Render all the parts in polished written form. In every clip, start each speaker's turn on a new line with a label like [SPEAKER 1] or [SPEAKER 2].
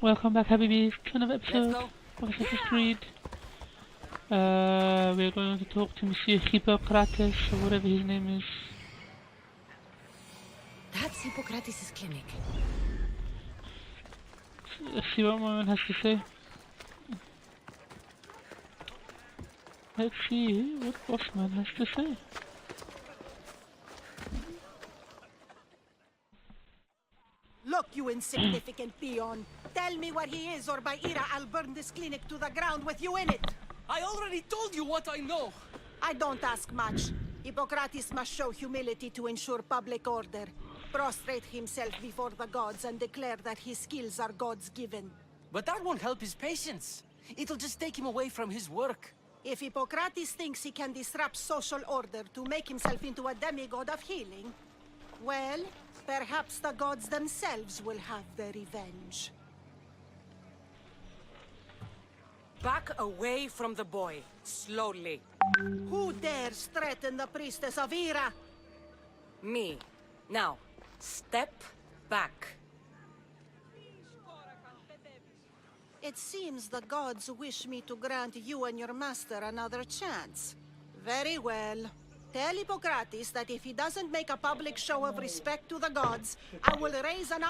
[SPEAKER 1] Welcome back, Habibis, to another
[SPEAKER 2] Let's
[SPEAKER 1] episode
[SPEAKER 2] go.
[SPEAKER 1] of Assassin's Creed. We're going to talk to Monsieur Hippocrates, or whatever his name is.
[SPEAKER 2] That's Hippocrates' clinic.
[SPEAKER 1] Let's see what Moran has to say. Let's see what Bossman has to say.
[SPEAKER 3] Look, you insignificant peon. Tell me where he is, or by Ira, I'll burn this clinic to the ground with you in it.
[SPEAKER 4] I already told you what I know.
[SPEAKER 3] I don't ask much. Hippocrates must show humility to ensure public order. Prostrate himself before the gods and declare that his skills are gods given.
[SPEAKER 4] But that won't help his patients. It'll just take him away from his work.
[SPEAKER 3] If Hippocrates thinks he can disrupt social order to make himself into a demigod of healing, well, perhaps the gods themselves will have their revenge.
[SPEAKER 2] Back away from the boy, slowly.
[SPEAKER 3] Who dares threaten the priestess of Ira?
[SPEAKER 2] Me. Now, step back.
[SPEAKER 3] It seems the gods wish me to grant you and your master another chance. Very well. Tell Hippocrates that if he doesn't make a public show of respect to the gods, I will raise an...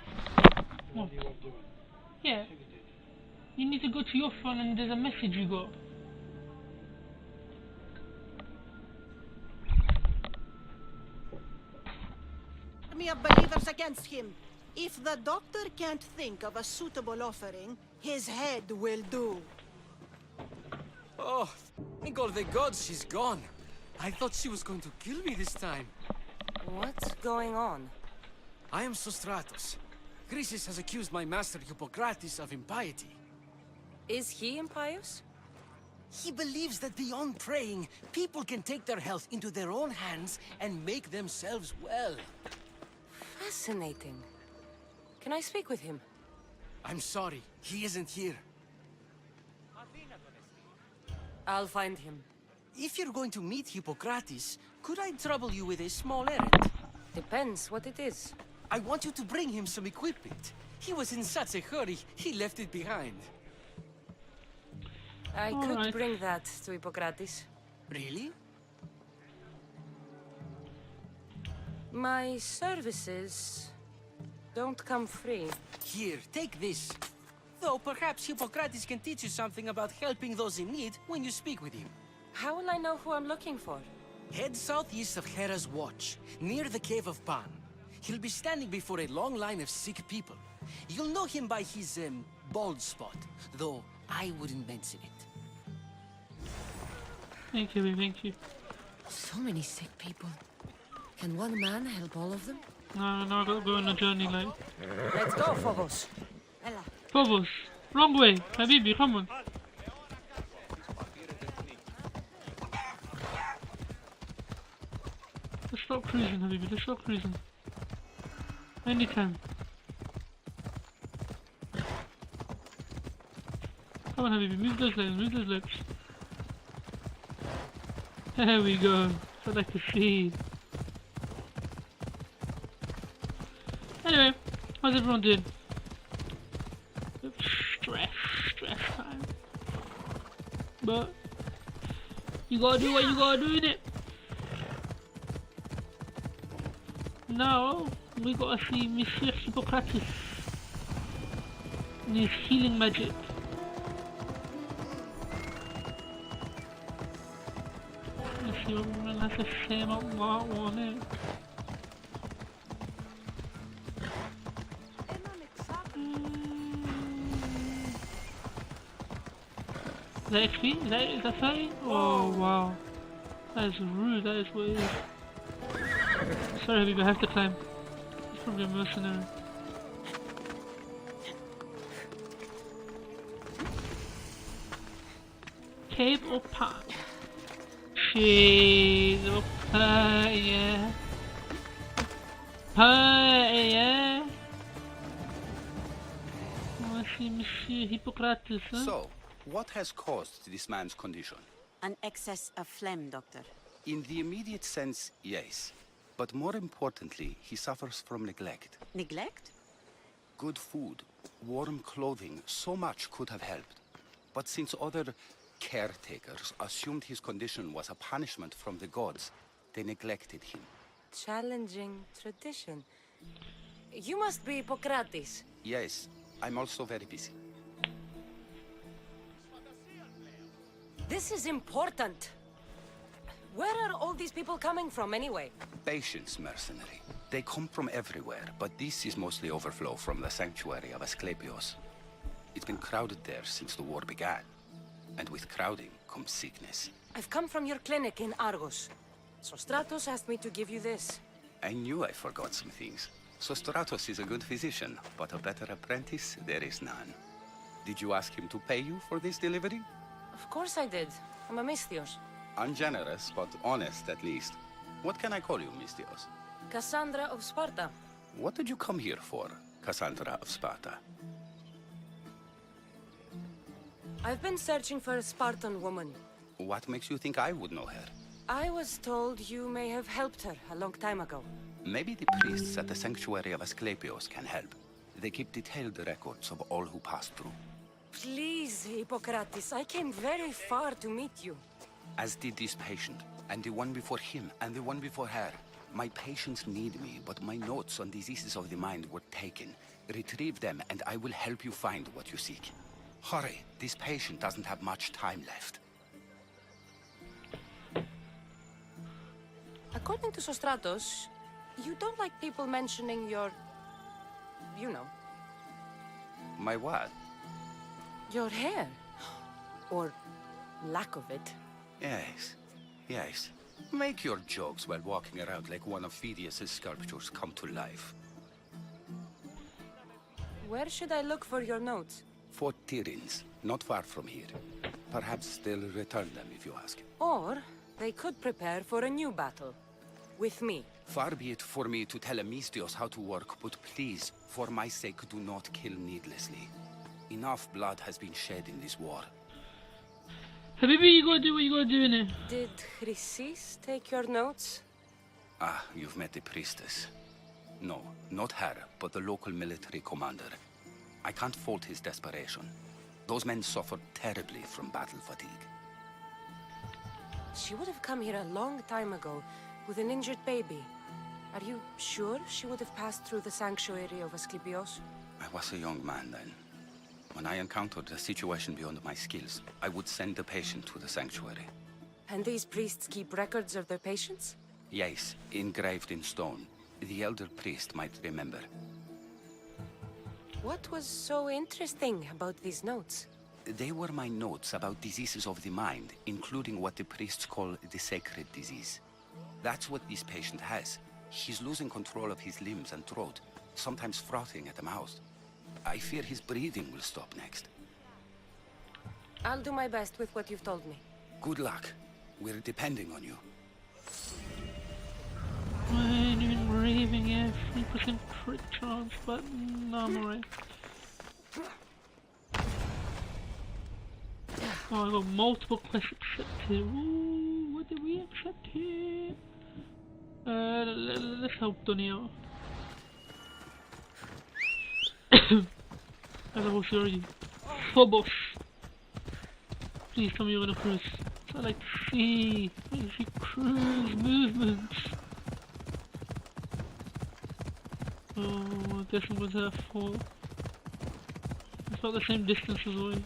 [SPEAKER 1] Oh. Yeah. You need to go to your phone and there's a message you got.
[SPEAKER 3] army of believers against him. If the doctor can't think of a suitable offering, his head will do.
[SPEAKER 4] Oh, thank all the gods she's gone. I thought she was going to kill me this time.
[SPEAKER 2] What's going on?
[SPEAKER 4] I am Sostratus. Chrysis has accused my master Hippocrates of impiety.
[SPEAKER 2] Is he impious?
[SPEAKER 4] He believes that beyond praying, people can take their health into their own hands and make themselves well.
[SPEAKER 2] Fascinating. Can I speak with him?
[SPEAKER 4] I'm sorry, he isn't here.
[SPEAKER 2] I'll find him.
[SPEAKER 4] If you're going to meet Hippocrates, could I trouble you with a small errand?
[SPEAKER 2] Depends what it is.
[SPEAKER 4] I want you to bring him some equipment. He was in such a hurry, he left it behind.
[SPEAKER 2] I
[SPEAKER 1] All
[SPEAKER 2] could
[SPEAKER 1] right.
[SPEAKER 2] bring that to Hippocrates.
[SPEAKER 4] Really?
[SPEAKER 2] My services don't come free.
[SPEAKER 4] Here, take this. Though perhaps Hippocrates can teach you something about helping those in need when you speak with him.
[SPEAKER 2] How will I know who I'm looking for?
[SPEAKER 4] Head southeast of Hera's Watch, near the Cave of Pan. He'll be standing before a long line of sick people. You'll know him by his, bald spot, though I wouldn't mention it.
[SPEAKER 1] Thank you, thank you.
[SPEAKER 2] So many sick people. Can one man help all of them?
[SPEAKER 1] No, I gotta go on a journey, like.
[SPEAKER 2] Let's go, Phobos.
[SPEAKER 1] Phobos! Wrong way! Habibi, come on! Let's stop cruising, Habibi, let's stop cruising. Anytime. Come on, Habibi, move those legs, move those legs. There we go. That's what I like to see. Anyway, how's everyone doing? Stress time. But you gotta do what you gotta do, innit? Now we gotta see Monsieur Hippocrates and his healing magic. Let's see what everyone has to say about that one, eh? Is that XP? Is that 30? Oh wow. That is rude, that is what it is. Sorry Habibi, I have to climb. It's probably a mercenary. Cave or Pan? Shades of fire. Fire. Oh, I see Monsieur Hippocrates, huh?
[SPEAKER 5] So, what has caused this man's condition?
[SPEAKER 6] An excess of phlegm, Doctor.
[SPEAKER 5] In the immediate sense, yes. But more importantly, he suffers from neglect.
[SPEAKER 6] Neglect?
[SPEAKER 5] Good food, Warm clothing, so much could have helped. But since other caretakers assumed his condition was a punishment from the gods, they neglected him.
[SPEAKER 2] Challenging tradition. You must be Hippocrates.
[SPEAKER 5] Yes, I'm also very busy.
[SPEAKER 2] This is important. Where are all these people coming from anyway?
[SPEAKER 5] Patience, mercenary. They come from everywhere, but this is mostly overflow from the sanctuary of Asclepios. It's been crowded there since the war began. And with crowding comes sickness.
[SPEAKER 2] I've come from your clinic in Argos. Sostratos asked me to give you this.
[SPEAKER 5] I knew I forgot some things. Sostratos is a good physician, but a better apprentice there is none. Did you ask him to pay you for this delivery?
[SPEAKER 2] Of course I did. I'm a Misthios.
[SPEAKER 5] Ungenerous, but honest at least. What can I call you, Misthios?
[SPEAKER 2] Cassandra of Sparta.
[SPEAKER 5] What did you come here for, Cassandra of Sparta?
[SPEAKER 2] I've been searching for a Spartan woman.
[SPEAKER 5] What makes you think I would know her?
[SPEAKER 2] I was told you may have helped her a long time ago.
[SPEAKER 5] Maybe the priests at the sanctuary of Asclepios can help. They keep detailed records of all who passed through.
[SPEAKER 2] Please, Hippocrates, I came very far to meet you.
[SPEAKER 5] As did this patient, and the one before him, and the one before her. My patients need me, but my notes on diseases of the mind were taken. Retrieve them, and I will help you find what you seek. Hurry, this patient doesn't have much time left.
[SPEAKER 2] According to Sostratos, you don't like people mentioning your... you know.
[SPEAKER 5] My what?
[SPEAKER 2] Your hair. Or lack of it.
[SPEAKER 5] Yes, yes. Make your jokes while walking around like one of Phidias' sculptures come to life.
[SPEAKER 2] Where should I look for your notes?
[SPEAKER 5] For Tyrins, not far from here. Perhaps they'll return them if you ask.
[SPEAKER 2] Or they could prepare for a new battle. With me.
[SPEAKER 5] Far be it for me to tell a Misthios how to work, but please, for my sake, do not kill needlessly. Enough blood has been shed in this war.
[SPEAKER 1] Habibi, you gotta do what you gotta do, innit?
[SPEAKER 2] Did Chrysis take your notes?
[SPEAKER 5] Ah, you've met the priestess. No, not her, but the local military commander. I can't fault his desperation. Those men suffered terribly from battle fatigue.
[SPEAKER 2] She would have come here a long time ago with an injured baby. Are you sure she would have passed through the sanctuary of Asclepios?
[SPEAKER 5] I was a young man then. When I encountered a situation beyond my skills, I would send the patient to the sanctuary.
[SPEAKER 2] And these priests keep records of their patients?
[SPEAKER 5] Yes, engraved in stone. The elder priest might remember.
[SPEAKER 2] What was so interesting about these notes?
[SPEAKER 5] They were my notes about diseases of the mind, including what the priests call the sacred disease. That's what this patient has. He's losing control of his limbs and throat, sometimes frothing at the mouth. I fear his breathing will stop next.
[SPEAKER 2] I'll do my best with what you've told me.
[SPEAKER 5] Good luck. We're depending on you.
[SPEAKER 1] I ain't even raving yet. 3% crit chance, but no, I'm alright. Oh, I got multiple quests accepted. Ooh, what did we accept here? Let's help Donnie out. I level 3 already. Phobos! Please tell me you're gonna cruise. I like to see cruise movements. Oh, I guess I'm going to have 4. It's about the same distance as well.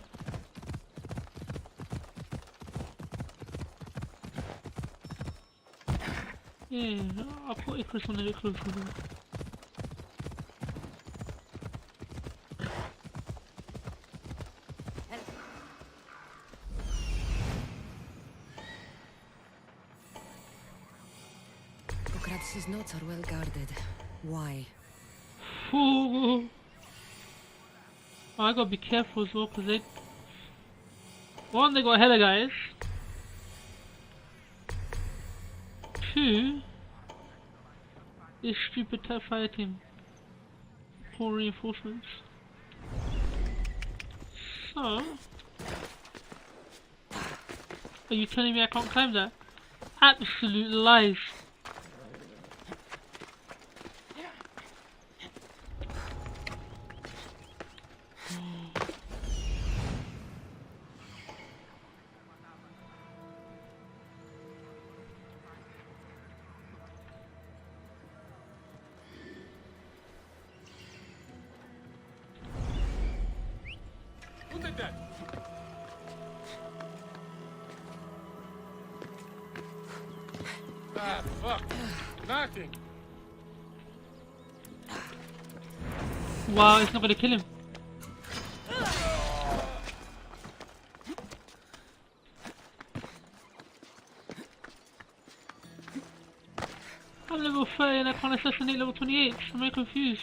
[SPEAKER 1] Yeah, I'll put Icarus when I get closer to them.
[SPEAKER 2] Hippocrates' notes are well guarded. Why?
[SPEAKER 1] Oh, I gotta be careful as well, cause they... One, they got ahead of guys. 2, this stupid fire team. Poor reinforcements. So... Are you telling me I can't climb that? Absolute lies.
[SPEAKER 7] Ah, fuck. Nothing.
[SPEAKER 1] Wow, it's not gonna kill him. I'm level 30 and I can't assassinate level 28. I'm very confused.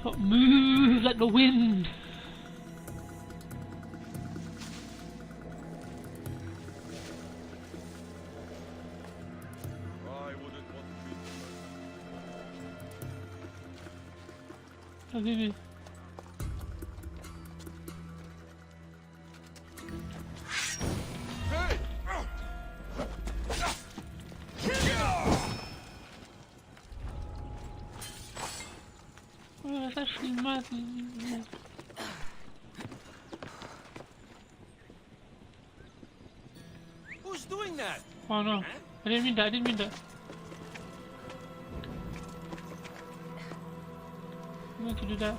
[SPEAKER 1] But move like the wind.
[SPEAKER 7] I wouldn't want
[SPEAKER 1] Oh, baby.
[SPEAKER 7] Hey!
[SPEAKER 1] Oh, that's actually mad.
[SPEAKER 4] Who's doing that?
[SPEAKER 1] Oh no. I didn't mean that, I didn't mean that. I'm going to do that.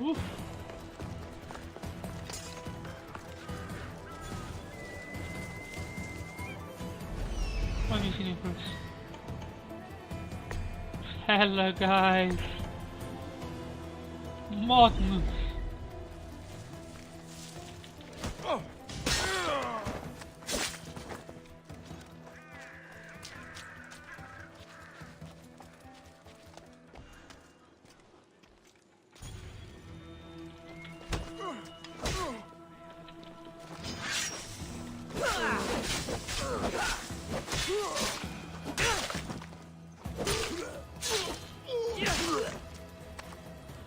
[SPEAKER 1] Oof. What have you seen first? Hello guys. Madness.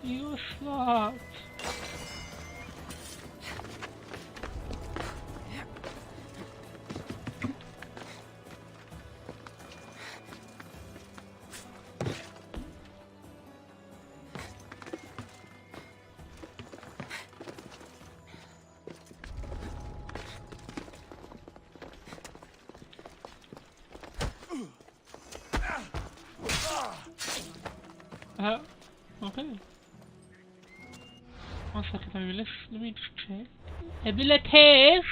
[SPEAKER 1] You slut. Okay. 1 second, let me just check. Abilities!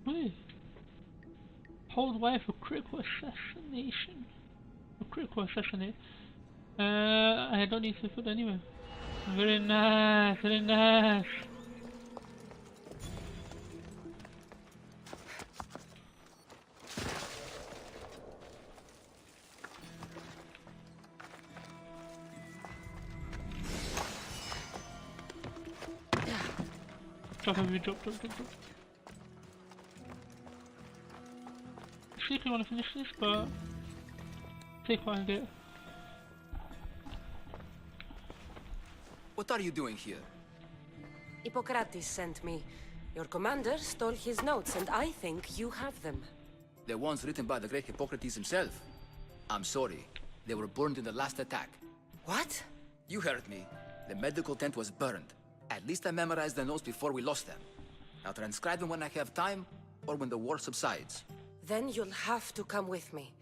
[SPEAKER 1] Wait. Hold Y for critical assassination. For critical assassinate. I don't need to put anywhere. Very nice, very nice. Drop every drop. See if you want to finish this, but take what I get.
[SPEAKER 4] What are you doing here?
[SPEAKER 2] Hippocrates sent me. Your commander stole his notes, and I think you have them.
[SPEAKER 8] The ones written by the great Hippocrates himself. I'm sorry. They were burned in the last attack.
[SPEAKER 2] What?
[SPEAKER 8] You heard me. The medical tent was burned. At least I memorized the notes before we lost them. I'll transcribe them when I have time, or when the war subsides.
[SPEAKER 2] Then you'll have to come with me.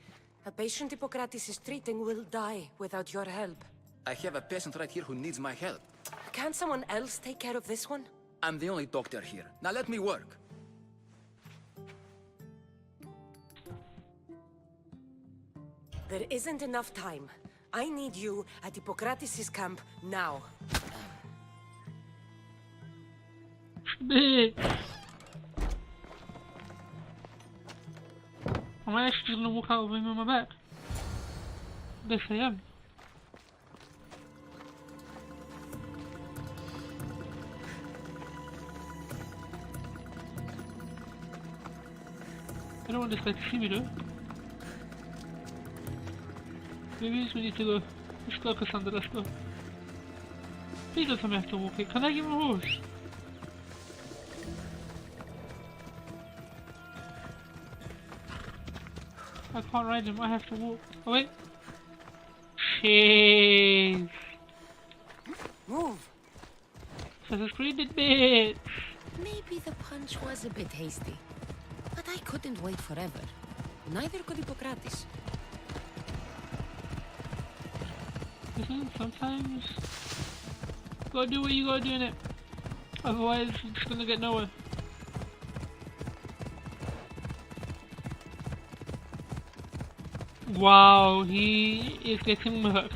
[SPEAKER 2] A patient Hippocrates is treating will die without your help.
[SPEAKER 8] I have a patient right here who needs my help.
[SPEAKER 2] Can't someone else take care of this one?
[SPEAKER 8] I'm the only doctor here. Now let me work.
[SPEAKER 2] There isn't enough time. I need you at Hippocrates' camp now.
[SPEAKER 1] Bitch. Am I actually gonna walk out with him on my back? Guess I am. I don't want this guy to see me though. Maybe we need to go. Let's go, Cassandra, let's go. Please don't tell me I have to walk it. Can I give him a horse? I can't ride him, I have to walk. Oh wait. Jeez.
[SPEAKER 2] Move.
[SPEAKER 1] Assassin's Creed did bits.
[SPEAKER 9] Maybe the punch was a bit hasty, but I couldn't wait forever. Neither could Hippocrates.
[SPEAKER 1] Listen, sometimes you gotta do what you gotta do in it. Otherwise, you're just gonna get nowhere. Wow, he is getting murked.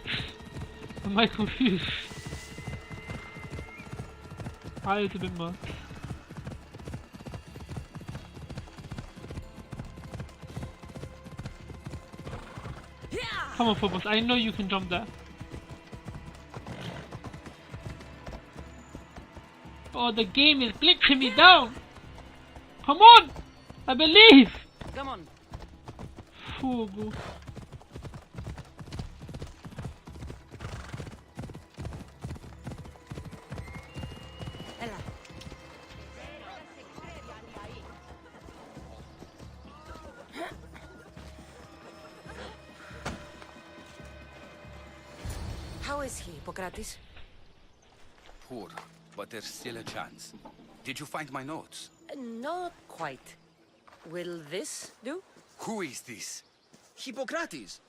[SPEAKER 1] Am I confused? I was a bit murked. Come on, Phobos, I know you can jump there. Oh, the game is glitching me down! Come on! I believe!
[SPEAKER 2] Come on.
[SPEAKER 1] Fogo.
[SPEAKER 2] Ella. How is he, Hippocrates?
[SPEAKER 5] Poor, but there's still a chance. Did you find my notes?
[SPEAKER 2] Not quite. Will this do?
[SPEAKER 5] Who is this?
[SPEAKER 8] Hippocrates!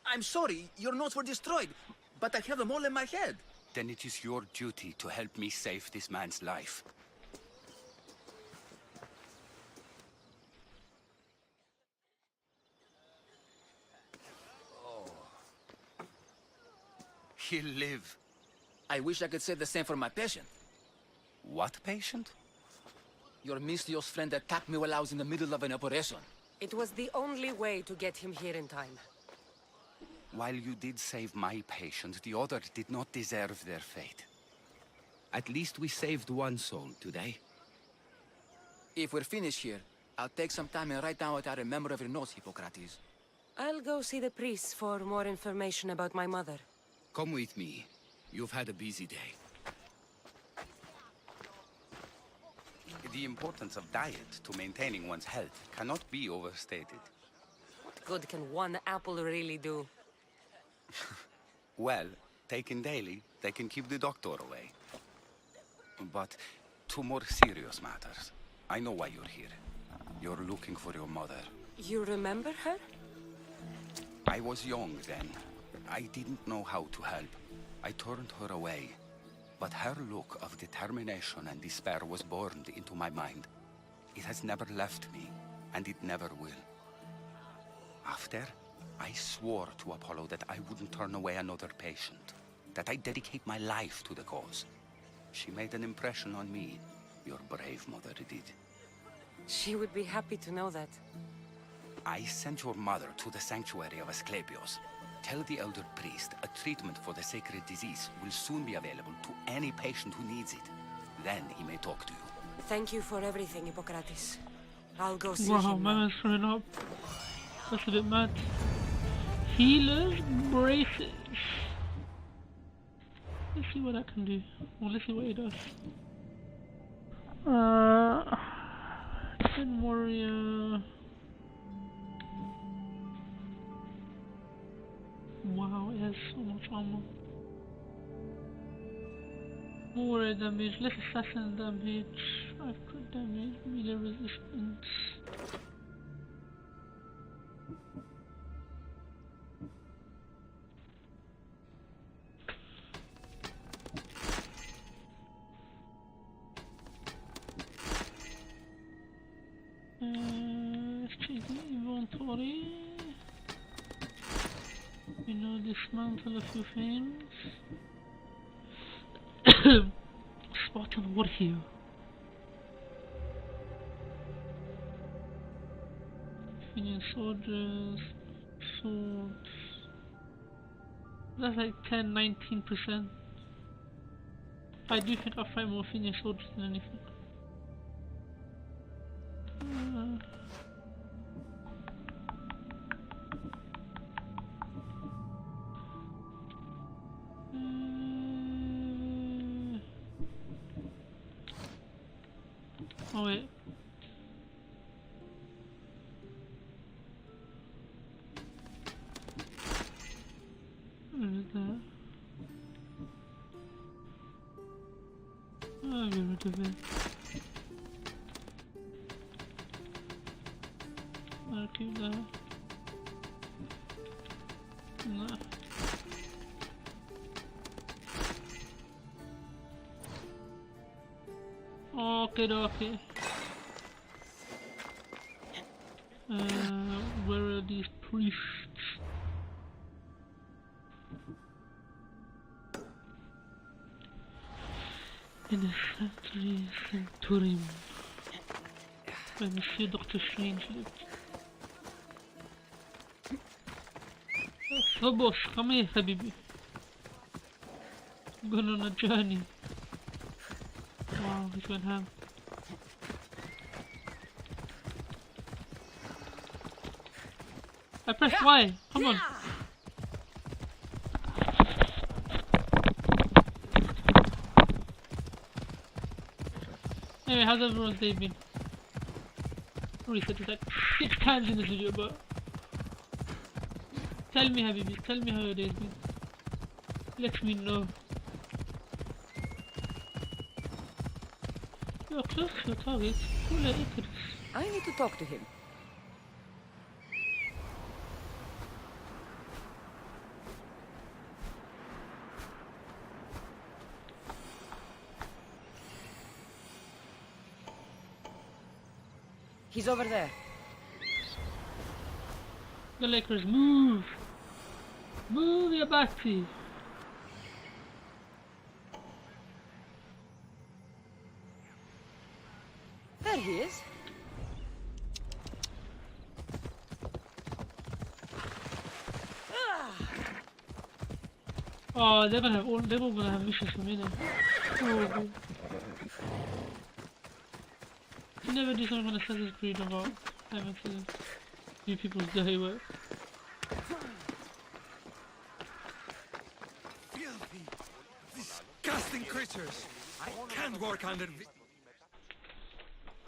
[SPEAKER 8] I'm sorry, your notes were destroyed, but I have them all in my head.
[SPEAKER 5] Then it is your duty to help me save this man's life. He'll live.
[SPEAKER 8] I wish I could say the same for my patient.
[SPEAKER 5] What patient?
[SPEAKER 8] Your Mistios friend attacked me while I was in the middle of an operation.
[SPEAKER 2] It was the only way to get him here in time.
[SPEAKER 5] While you did save my patient, the others did not deserve their fate. At least we saved one soul today.
[SPEAKER 8] If we're finished here, I'll take some time and write down what I remember of your notes, Hippocrates.
[SPEAKER 2] I'll go see the priest for more information about my mother.
[SPEAKER 5] Come with me. You've had a busy day. The importance of diet to maintaining one's health cannot be overstated.
[SPEAKER 2] What good can one apple really do?
[SPEAKER 5] Well, taken daily, they can keep the doctor away. But to more serious matters, I know why you're here. You're looking for your mother.
[SPEAKER 2] You remember her?
[SPEAKER 5] I was young then. I didn't know how to help. I turned her away. But her look of determination and despair was burned into my mind. It has never left me, and it never will. After, I swore to Apollo that I wouldn't turn away another patient, that I'd dedicate my life to the cause. She made an impression on me. Your brave mother did.
[SPEAKER 2] She would be happy to know that.
[SPEAKER 5] I sent your mother to the sanctuary of Asclepios. Tell the elder priest a treatment for the sacred disease will soon be available to any patient who needs it. Then he may talk to you.
[SPEAKER 2] Thank you for everything, Hippocrates. I'll go see
[SPEAKER 1] Wow,
[SPEAKER 2] him
[SPEAKER 1] my
[SPEAKER 2] now.
[SPEAKER 1] man's throwing up. That's a bit mad. Healer's braces. Let's see what I can do. Well, let's see what he does. 10 warrior. Wow, it has so much armor. More damage, less assassin damage, 5 crit damage, melee resistance. Let's check the inventory. You know, dismantle a few things. Spartan warrior. Finish soldiers, swords. That's like 10-19%. I do think I'll find more Finnish soldiers than anything. Oh wait. Where is that? I'll get rid of it. I'll keep that. Nah. Okay. Where are these priests? In the Sanctuary Sanctorum. By Monsieur Dr. Strange lived. Phobos, come here, Habibi. I'm going on a journey. Wow, he's going ham. I pressed Y, come on. Anyway, how's everyone's day been? Already said it like 6 times in this video, but tell me, Habibi, tell me how your day's been. Let me know. You're close to your target. Cooler Icarus.
[SPEAKER 9] I need to talk to him. He's over there.
[SPEAKER 1] The Lakers, move! Move your body!
[SPEAKER 9] There he is.
[SPEAKER 1] Oh, they're all gonna have missions for me then. Oh, good. You never do something on Assassin's Creed about having to do people's dirty work.
[SPEAKER 10] Filthy, disgusting creatures! I can't work under.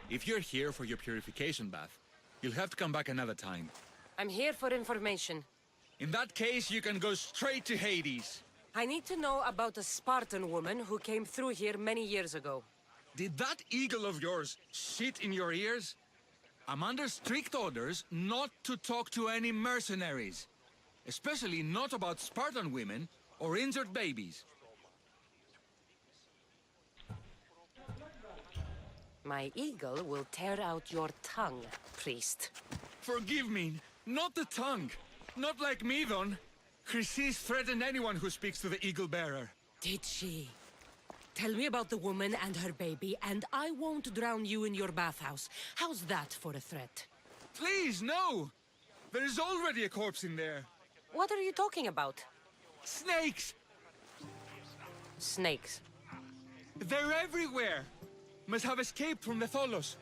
[SPEAKER 10] If you're here for your purification bath, you'll have to come back another time.
[SPEAKER 2] I'm here for information.
[SPEAKER 10] In that case, you can go straight to Hades.
[SPEAKER 2] I need to know about a Spartan woman who came through here many years ago.
[SPEAKER 10] Did that eagle of yours shit in your ears? I'm under strict orders not to talk to any mercenaries. Especially not about Spartan women or injured babies.
[SPEAKER 2] My eagle will tear out your tongue, priest.
[SPEAKER 10] Forgive me, not the tongue. Not like me, Don. Chrysis threatened anyone who speaks to the eagle bearer.
[SPEAKER 2] Did she? Tell me about the woman and her baby, and I won't drown you in your bathhouse. How's that for a threat?
[SPEAKER 10] Please, no! There is already a corpse in there.
[SPEAKER 2] What are you talking about?
[SPEAKER 10] Snakes!
[SPEAKER 2] Snakes.
[SPEAKER 10] They're everywhere! Must have escaped from the Tholos.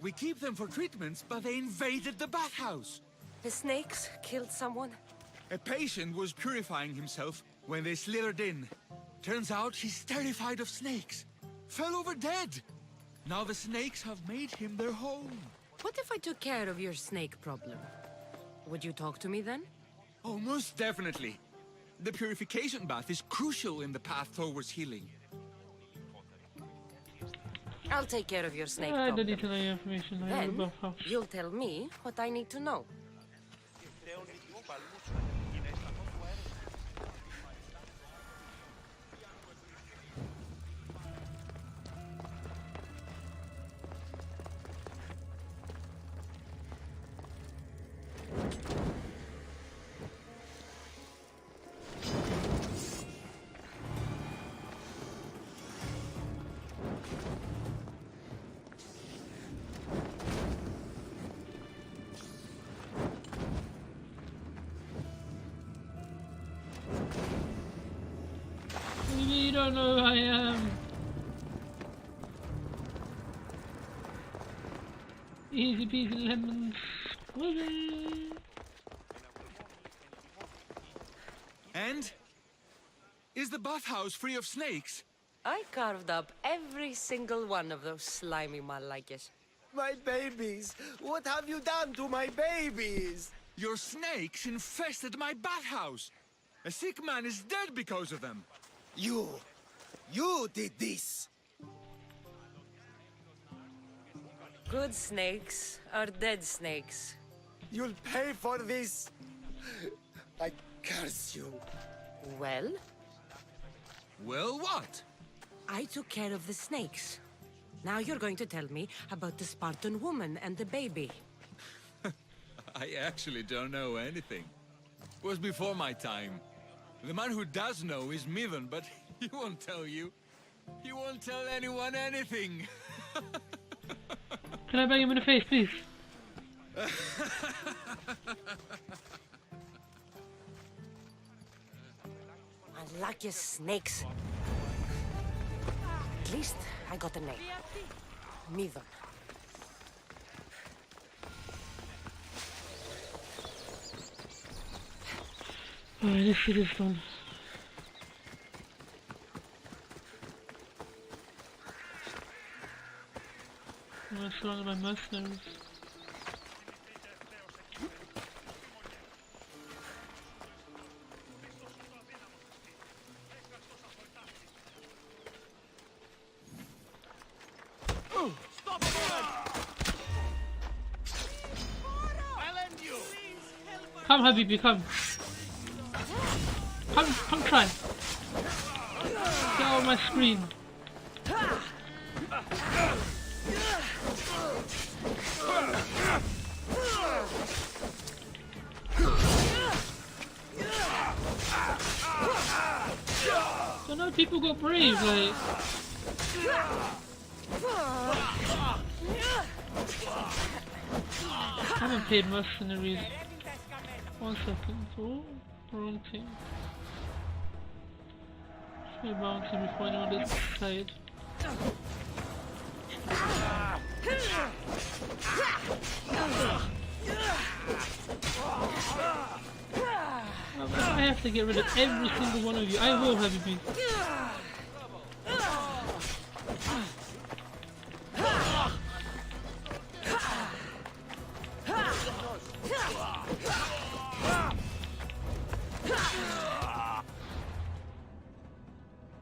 [SPEAKER 10] We keep them for treatments, but they invaded the bathhouse.
[SPEAKER 2] The snakes killed someone?
[SPEAKER 10] A patient was purifying himself when they slithered in. Turns out he's terrified of snakes. Fell over dead. Now the snakes have made him their home.
[SPEAKER 2] What if I took care of your snake problem? Would you talk to me then?
[SPEAKER 10] Oh, most definitely. The purification bath is crucial in the path towards healing.
[SPEAKER 2] I'll take care of your snake
[SPEAKER 1] I don't
[SPEAKER 2] problem.
[SPEAKER 1] need to know your information. I have a
[SPEAKER 2] Then,
[SPEAKER 1] buff house.
[SPEAKER 2] you'll tell me what I need to know.
[SPEAKER 1] You don't know who I am. Easy peasy lemon squeezy.
[SPEAKER 10] And? Is the bathhouse free of snakes?
[SPEAKER 2] I carved up every single one of those slimy malaikes.
[SPEAKER 11] My babies! What have you done to my babies?
[SPEAKER 10] Your snakes infested my bathhouse. A sick man is dead because of them.
[SPEAKER 11] You did this!
[SPEAKER 2] Good snakes are dead snakes.
[SPEAKER 11] You'll pay for this! I curse you.
[SPEAKER 2] Well,
[SPEAKER 10] Well, what?
[SPEAKER 2] I took care of the snakes. Now you're going to tell me about the Spartan woman and the baby.
[SPEAKER 10] I actually don't know anything. It was before my time. The man who does know is Midden, but he won't tell you. He won't tell anyone anything.
[SPEAKER 1] Can I bang him in the face, please?
[SPEAKER 2] Unlucky snakes. At least I got a name. Midon.
[SPEAKER 1] Alright, let's get this done. I'm surrounded by mercenaries. Come, Habibi, come. Come try. Get out of my screen. So now people go brave, like. I haven't paid mercenaries. 1 second. Oh, wrong team. Should I bounce him before anyone gets excited? I have to get rid of every single one of you. I will, Habibi.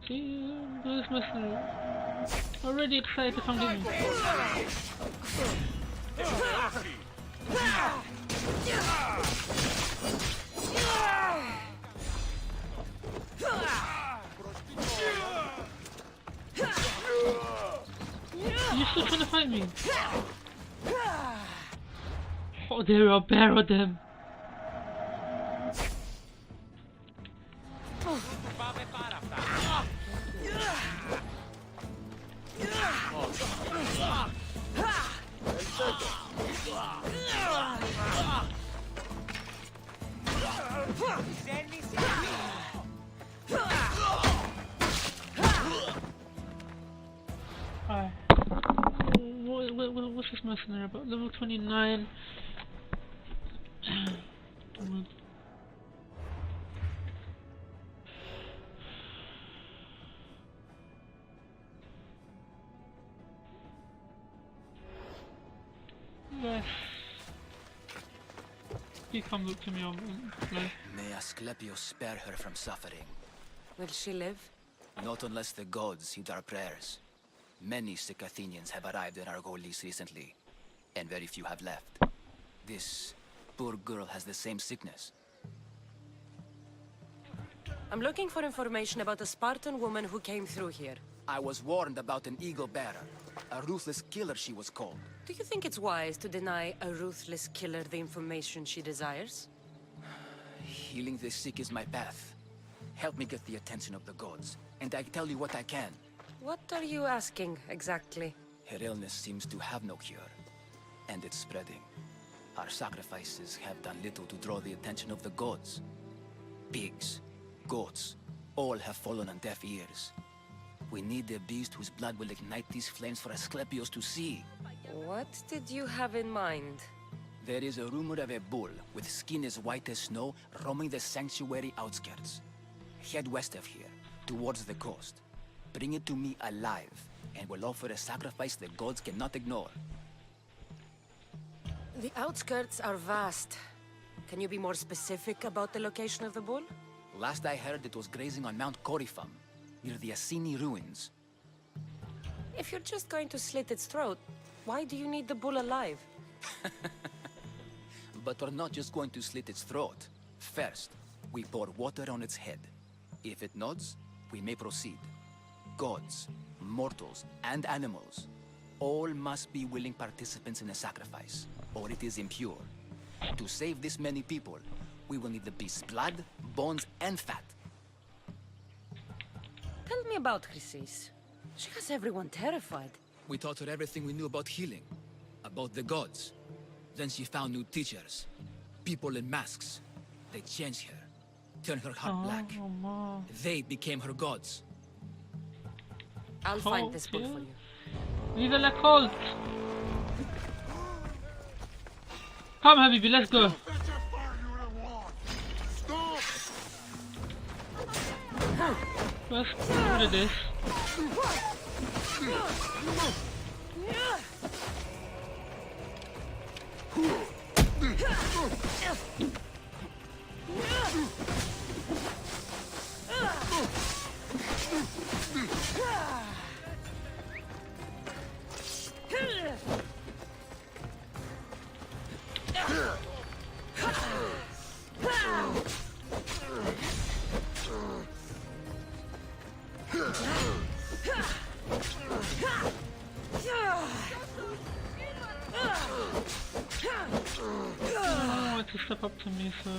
[SPEAKER 1] See, this mercenary. Already excited to come get me. You're still trying to fight me? Oh, there are a pair of them. Alright. What's this mercenary about? Level 29. Yes. You come look to me over like.
[SPEAKER 8] May Asclepius spare her from suffering.
[SPEAKER 2] Will she live?
[SPEAKER 8] Not unless the gods heed our prayers. Many sick Athenians have arrived in Argolis recently, and very few have left. This poor girl has the same sickness.
[SPEAKER 2] I'm looking for information about a Spartan woman who came through here.
[SPEAKER 8] I was warned about an eagle bearer. A ruthless killer, she was called.
[SPEAKER 2] Do you think it's wise to deny a ruthless killer the information she desires?
[SPEAKER 8] Healing the sick is my path. Help me get the attention of the gods, and I tell you what I can.
[SPEAKER 2] What are you asking, exactly?
[SPEAKER 8] Her illness seems to have no cure, and it's spreading. Our sacrifices have done little to draw the attention of the gods. Pigs, goats, all have fallen on deaf ears. We need a beast whose blood will ignite these flames for Asclepios to see.
[SPEAKER 2] What did you have in mind?
[SPEAKER 8] There is a rumor of a bull with skin as white as snow roaming the sanctuary outskirts. Head west of here, towards the coast. Bring it to me alive, and we'll offer a sacrifice the gods cannot ignore.
[SPEAKER 2] The outskirts are vast. Can you be more specific about the location of the bull?
[SPEAKER 8] Last I heard, it was grazing on Mount Corifum, near the Assini ruins.
[SPEAKER 2] If you're just going to slit its throat, why do you need the bull alive?
[SPEAKER 8] But we're not just going to slit its throat. First, we pour water on its head. If it nods, we may proceed. Gods, mortals, and animals, all must be willing participants in the sacrifice, or it is impure. To save this many people, we will need the beast's blood, bones, and fat.
[SPEAKER 2] Tell me about Chrysis. She has everyone terrified.
[SPEAKER 8] We taught her everything we knew about healing, about the gods. Then she found new teachers, people in masks. They changed her, turned her heart black. They became her gods.
[SPEAKER 2] I'll find this bull for you.
[SPEAKER 1] Viva la cult! Come, Habibi, let's go. Let's get rid of this. Oh, it's a step up to me, so...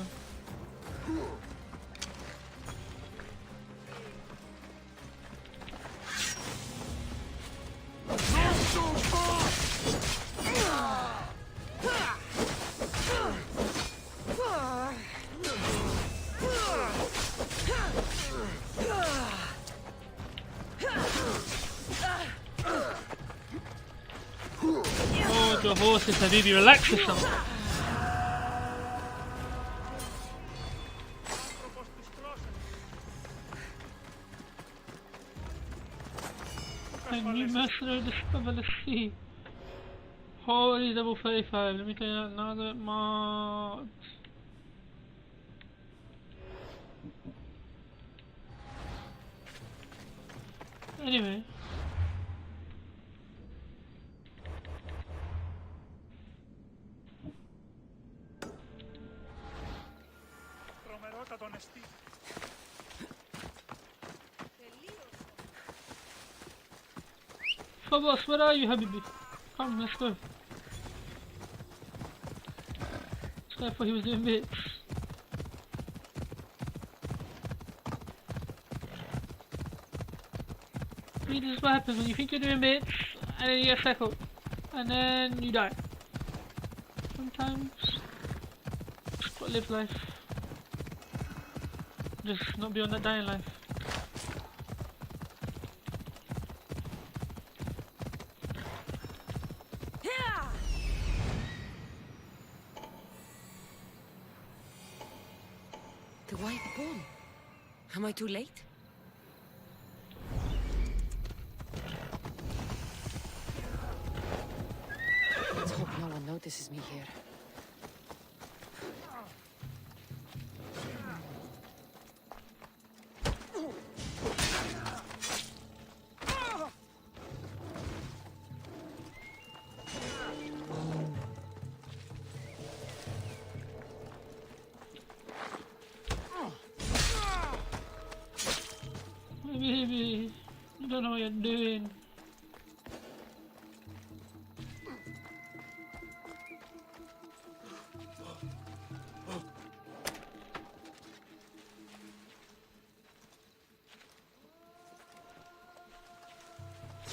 [SPEAKER 1] Oh, the horses, Habibi, relax yourself. A new mercenary discover the sea. Holy double 35, let me tell you that now that mod. Anyway. Phobos, where are you, Habibi? Come, let's go. So I thought he was doing bits. See, this is what happens when you think you're doing bits, and then you get shackled, and then you die. Sometimes, just gotta live life. Just not be on that dying life.
[SPEAKER 2] The white bull. Am I too late? Let's hope no one notices me here.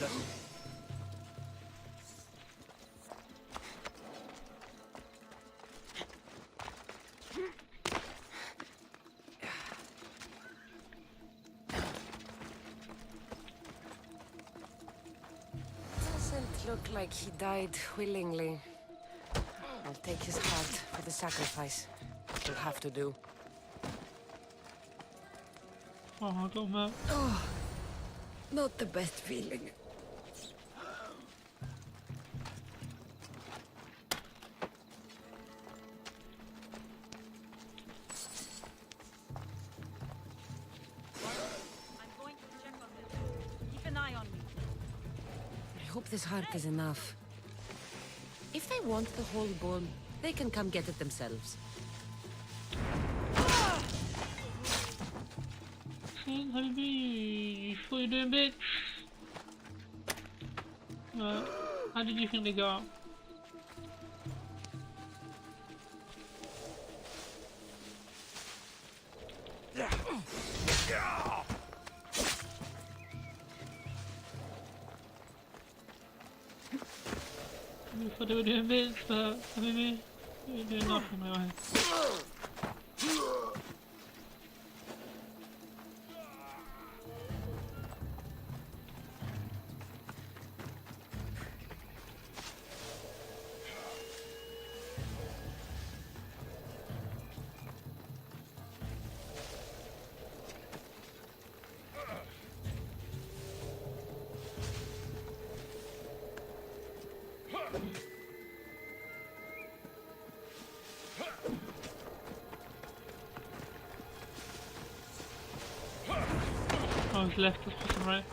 [SPEAKER 8] Just
[SPEAKER 2] Doesn't look like he died willingly. I'll take his heart for the sacrifice. It'll have to do.
[SPEAKER 1] Oh, I got him out.
[SPEAKER 9] Oh, not the best feeling.
[SPEAKER 6] I'm going to check on them. Keep an eye on me.
[SPEAKER 9] I hope this heart is enough. If they want the whole bone, they can come get it themselves.
[SPEAKER 1] Habibi, what are you doing, bitch? How did you think they got? I thought they were doing bits, but Habibi, you're doing nothing, my way. Oh, he's left us for some right.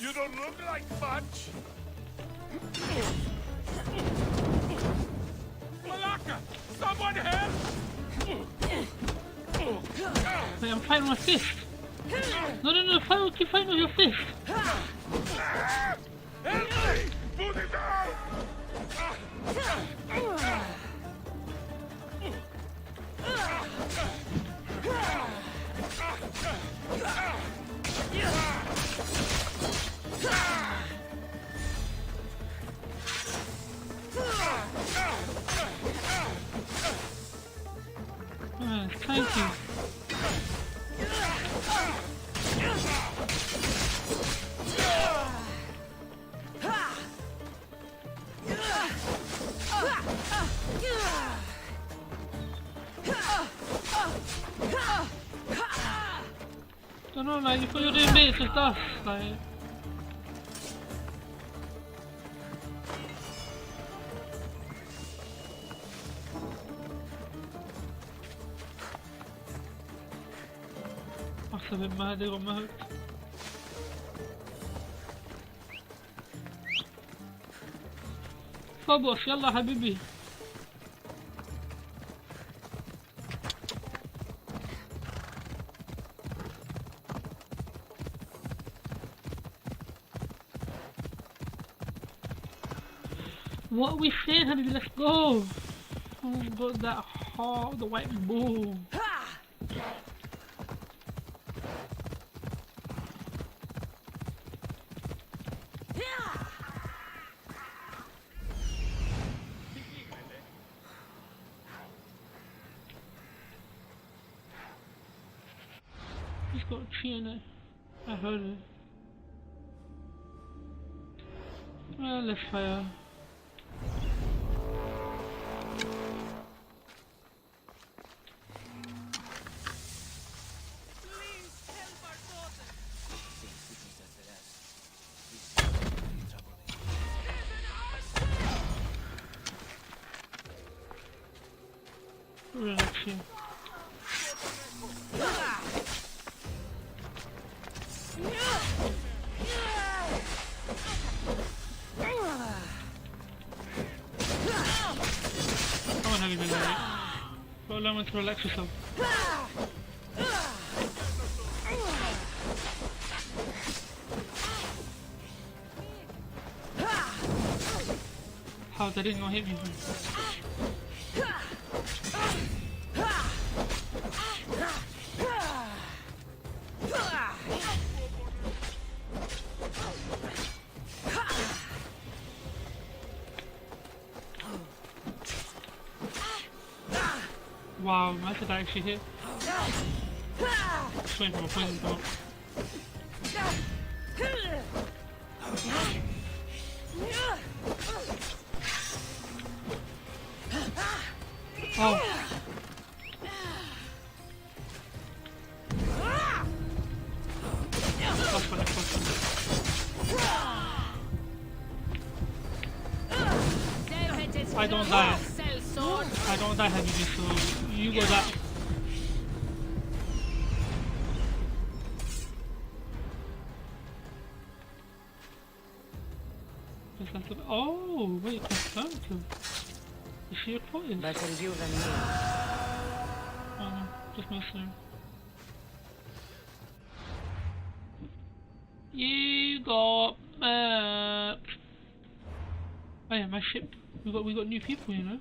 [SPEAKER 7] You don't look like much. Malaka! Someone help!
[SPEAKER 1] Wait, I'm fighting with my fist. No, keep fighting with your fist.
[SPEAKER 7] Help me! Put it down!
[SPEAKER 1] Thank you. Don't know, like, you thought you were doing bits of stuff, like... Must have been mad, they got murked. فبص يلا حبيبي. What are we saying, Habibi? Let's go! Oh, got that heart, the white bull. He's got a tree in it. I heard it. Well, let's fire. Relax here. Come on, Habibi, like, go along and relax yourself. How that didn't hit me? Wow, imagine that actually hit. Just waiting for my poison to come up. Oh. That's what I thought. I don't die. I don't die heavily, so you go that. Oh, wait, confirmed him. Is she a clone?
[SPEAKER 9] Better you than me.
[SPEAKER 1] Oh no, just missing. You got maps. Oh yeah, my ship. We got new people, you know.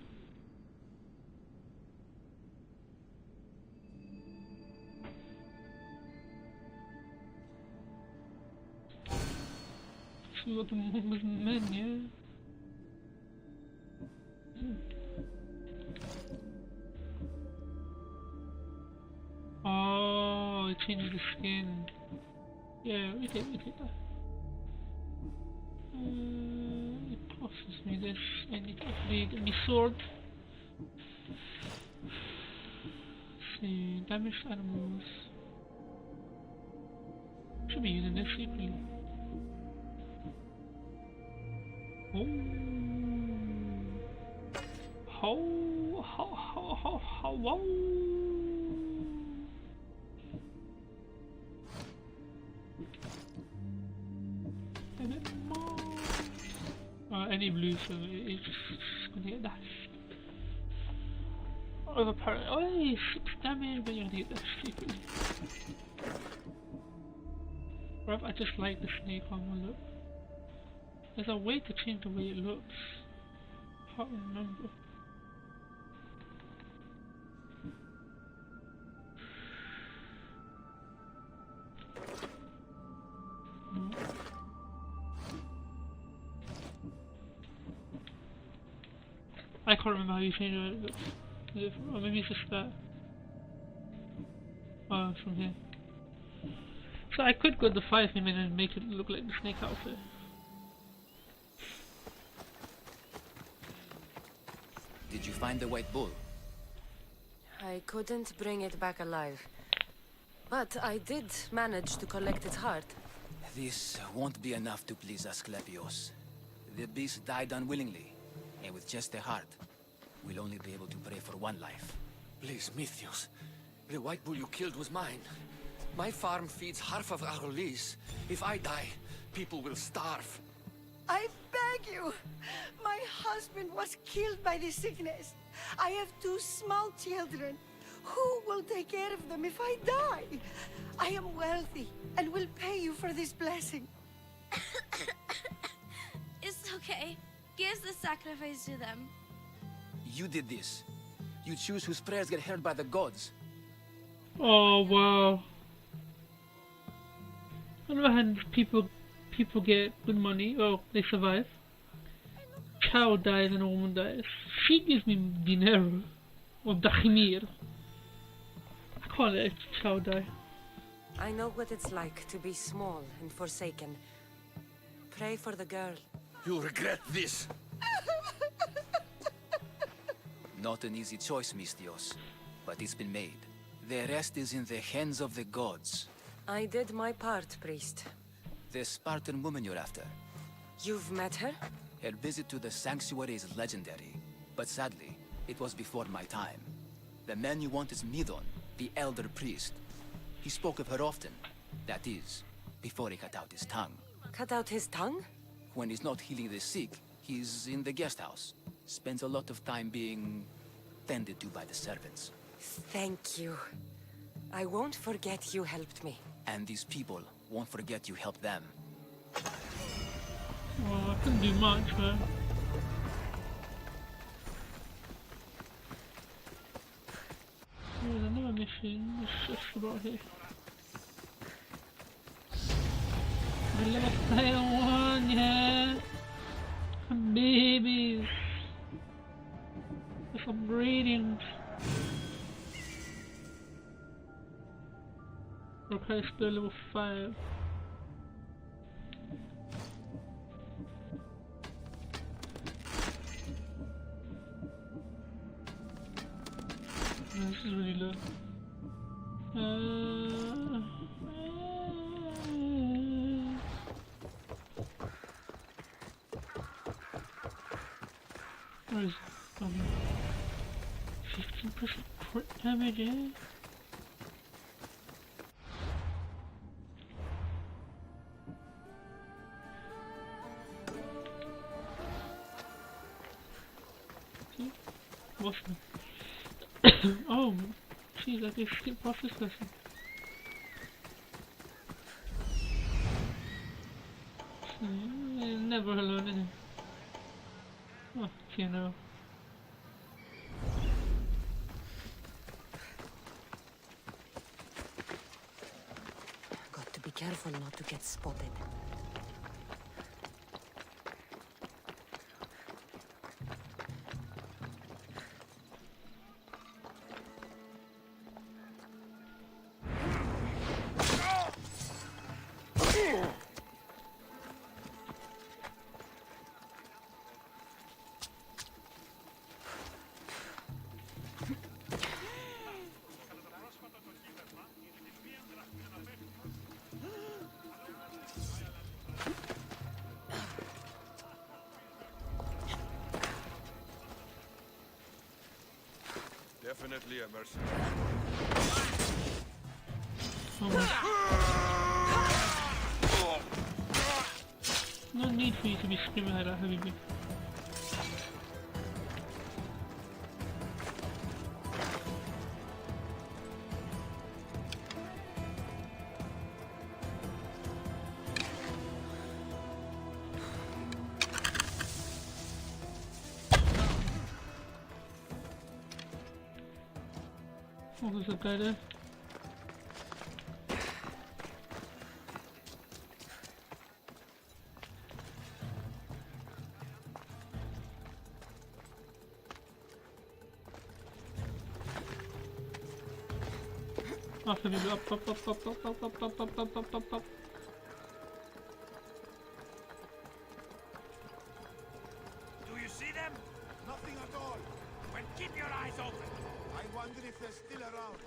[SPEAKER 1] So we got the men, yeah. Oh, it changes the skin. Yeah, we take that. It costs me this. I need to upgrade my sword. Let's see, damaged animals. Should be using this secretly. Whoa. A bit more. Any blue, so it's just gonna get that. Overpowered. Oh, 6 damage, but you're gonna get that stupid. Bruv, I just like the snake armor look. There's a way to change the way it looks. I can't remember. No. I can't remember how you change the way it looks. Is it or maybe it's just that. Oh, from here. So I could go the 5 minute and make it look like the snake outfit.
[SPEAKER 8] Did you find the white bull?
[SPEAKER 2] I couldn't bring it back alive. But I did manage to collect its heart.
[SPEAKER 8] This won't be enough to please Asclepios. The beast died unwillingly, and with just a heart, we'll only be able to pray for one life.
[SPEAKER 11] Please, Mythios. The white bull you killed was mine. My farm feeds half of Arolis. If I die, people will starve.
[SPEAKER 3] I beg you! My husband was killed by the sickness. I have 2 small children. Who will take care of them if I die? I am wealthy and will pay you for this blessing.
[SPEAKER 12] It's okay. Give the sacrifice to them.
[SPEAKER 8] You did this. You choose whose prayers get heard by the gods.
[SPEAKER 1] Oh wow. On the other hand, people get good money, well, they survive. Child dies and a woman dies. She gives me dinero. Or dakhmir. I can't let a child die.
[SPEAKER 2] I know what it's like to be small and forsaken. Pray for the girl.
[SPEAKER 11] You'll regret this.
[SPEAKER 8] Not an easy choice, Mystios, but it's been made. The rest is in the hands of the gods.
[SPEAKER 2] I did my part, priest.
[SPEAKER 8] The Spartan woman you're after.
[SPEAKER 2] You've met her?
[SPEAKER 8] Her visit to the sanctuary is legendary, but sadly, it was before my time. The man you want is Midon, the elder priest. He spoke of her often. That is, before he cut out his tongue.
[SPEAKER 2] Cut out his tongue?
[SPEAKER 8] When he's not healing the sick, he's in the guest house. Spends a lot of time being tended to by the servants.
[SPEAKER 2] Thank you. I won't forget you helped me.
[SPEAKER 8] And these people won't forget you helped them.
[SPEAKER 1] Well, I couldn't do much, man. There's another mission. It's just about here. The last one, yeah. Babies. With some greetings. Okay, still level 5. No, this is really low. Where is it? Oh, no. 15% crit damage, eh? See? What's that? Oh, jeez, I did skip past this lesson. Never alone, is it? Oh, you know.
[SPEAKER 2] Got to be careful not to get spotted.
[SPEAKER 7] Definitely a mercenary.
[SPEAKER 1] No need for you to be screaming like that, Habibi. Oh, there's a guy there. Up, Habibi, up, up, up, up, up, up, up, up, up, up, up, up, up.
[SPEAKER 7] Do you see them? Nothing at all. Well, keep your eyes open. I wonder if they're still around.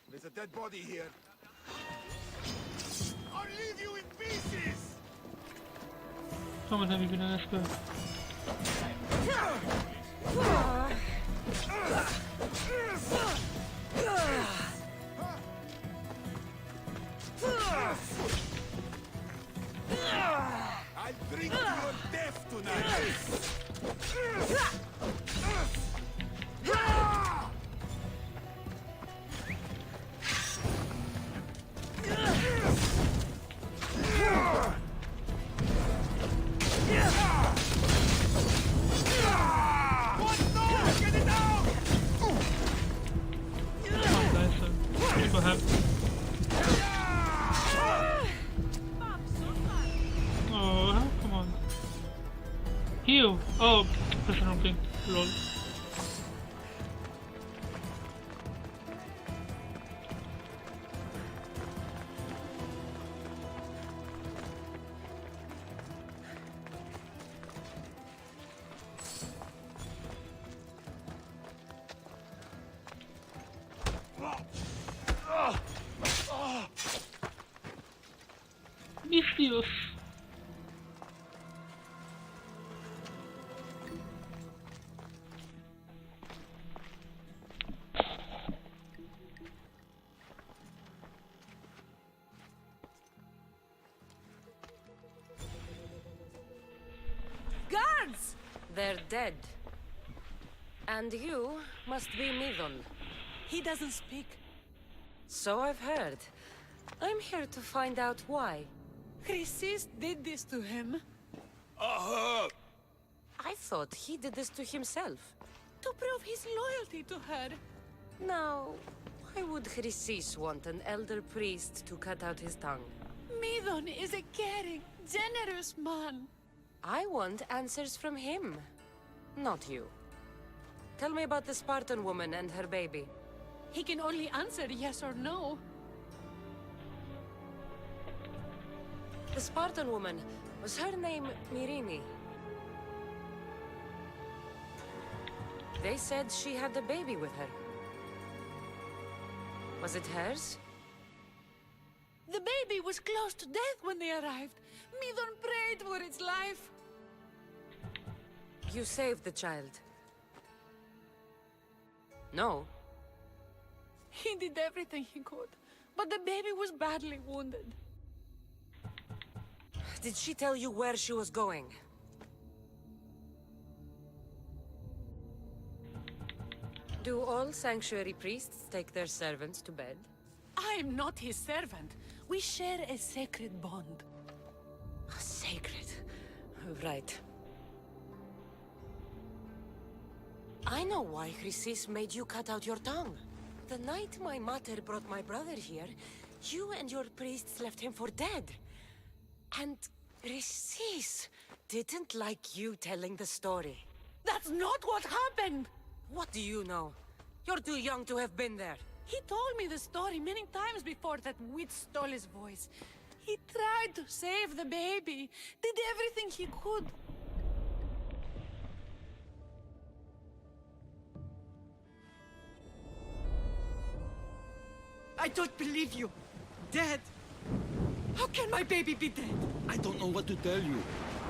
[SPEAKER 7] There's a dead body here. I'll leave you in pieces!
[SPEAKER 1] Come on, Habibi, now let's go.
[SPEAKER 7] I'll drink to your death tonight!
[SPEAKER 1] What happened? Oh, come on. Heal! Oh, that's the wrong thing. Lol. Mischievous.
[SPEAKER 2] Guards! They're dead.
[SPEAKER 9] And you must be Midon.
[SPEAKER 2] He doesn't speak.
[SPEAKER 9] So I've heard. I'm here to find out why.
[SPEAKER 2] Chrysis did this to him.
[SPEAKER 9] I thought he did this to himself.
[SPEAKER 2] To prove his loyalty to her.
[SPEAKER 9] Now, why would Chrysis want an elder priest to cut out his tongue?
[SPEAKER 2] Midon is a caring, generous man.
[SPEAKER 9] I want answers from him, not you. Tell me about the Spartan woman and her baby.
[SPEAKER 2] He can only answer yes or no.
[SPEAKER 9] The Spartan woman, was her name Myrine? They said she had a baby with her. Was it hers?
[SPEAKER 2] The baby was close to death when they arrived. Midon prayed for its life.
[SPEAKER 9] You saved the child. No.
[SPEAKER 2] He did everything he could, but the baby was badly wounded.
[SPEAKER 9] Did she tell you where she was going? Do all sanctuary priests take their servants to bed?
[SPEAKER 2] I'm not his servant. We share a sacred bond.
[SPEAKER 9] Sacred. Right. I know why Chrysis made you cut out your tongue. The night my mater brought my brother here, you and your priests left him for dead. And Chrysis didn't like you telling the story.
[SPEAKER 2] That's not what happened!
[SPEAKER 9] What do you know? You're too young to have been there.
[SPEAKER 2] He told me the story many times before that witch stole his voice. He tried to save the baby, did everything he could.
[SPEAKER 11] I don't believe you. Dead.
[SPEAKER 2] How can my baby be dead?
[SPEAKER 13] I don't know what to tell you.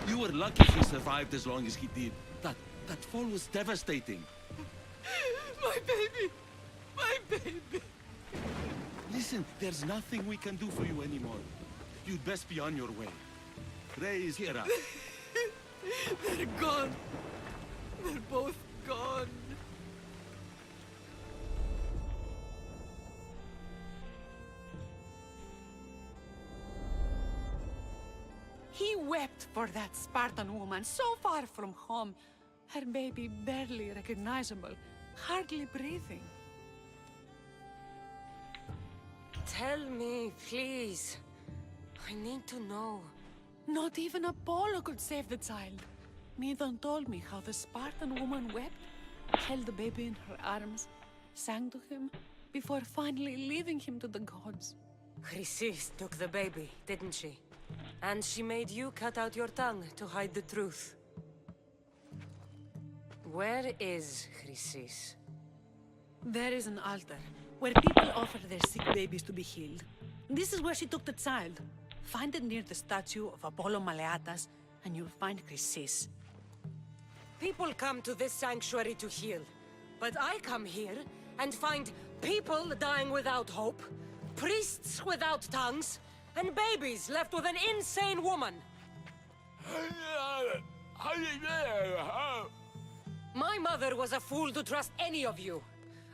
[SPEAKER 13] You were lucky he survived as long as he did. That fall was devastating.
[SPEAKER 2] My baby! My baby!
[SPEAKER 13] Listen, there's nothing we can do for you anymore. You'd best be on your way. Raise here up.
[SPEAKER 2] They're gone. They're both gone. He wept for that Spartan woman so far from home. Her baby barely recognizable, hardly breathing.
[SPEAKER 9] Tell me, please. I need to know.
[SPEAKER 2] Not even Apollo could save the child. Midon told me how the Spartan woman wept, held the baby in her arms, sang to him, before finally leaving him to the gods.
[SPEAKER 9] Chrysis took the baby, didn't she? And she made you cut out your tongue to hide the truth. Where is Chrysis?
[SPEAKER 2] There is an altar, where people offer their sick babies to be healed. This is where she took the child. Find it near the statue of Apollo Maleatas, and you'll find Chrysis.
[SPEAKER 9] People come to this sanctuary to heal. But I come here and find people dying without hope, priests without tongues, and babies left with an insane woman. My mother was a fool to trust any of you.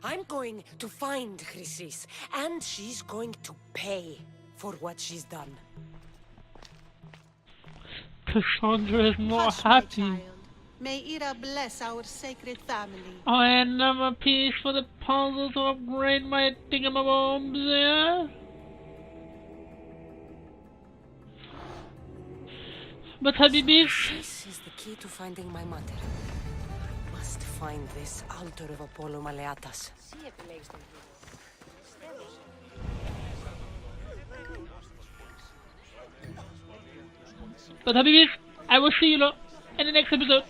[SPEAKER 9] I'm going to find Chrysis, and she's going to pay for what she's done.
[SPEAKER 1] Cassandra is not
[SPEAKER 3] Hush, my
[SPEAKER 1] happy.
[SPEAKER 3] child. May Ira bless our sacred family.
[SPEAKER 1] I had another piece for the puzzle to upgrade my thingamabombs there. But Habibis,
[SPEAKER 9] This is the key to finding my mother. Must find this altar of Apollo Maleatas.
[SPEAKER 1] I will see you lot in the next episode.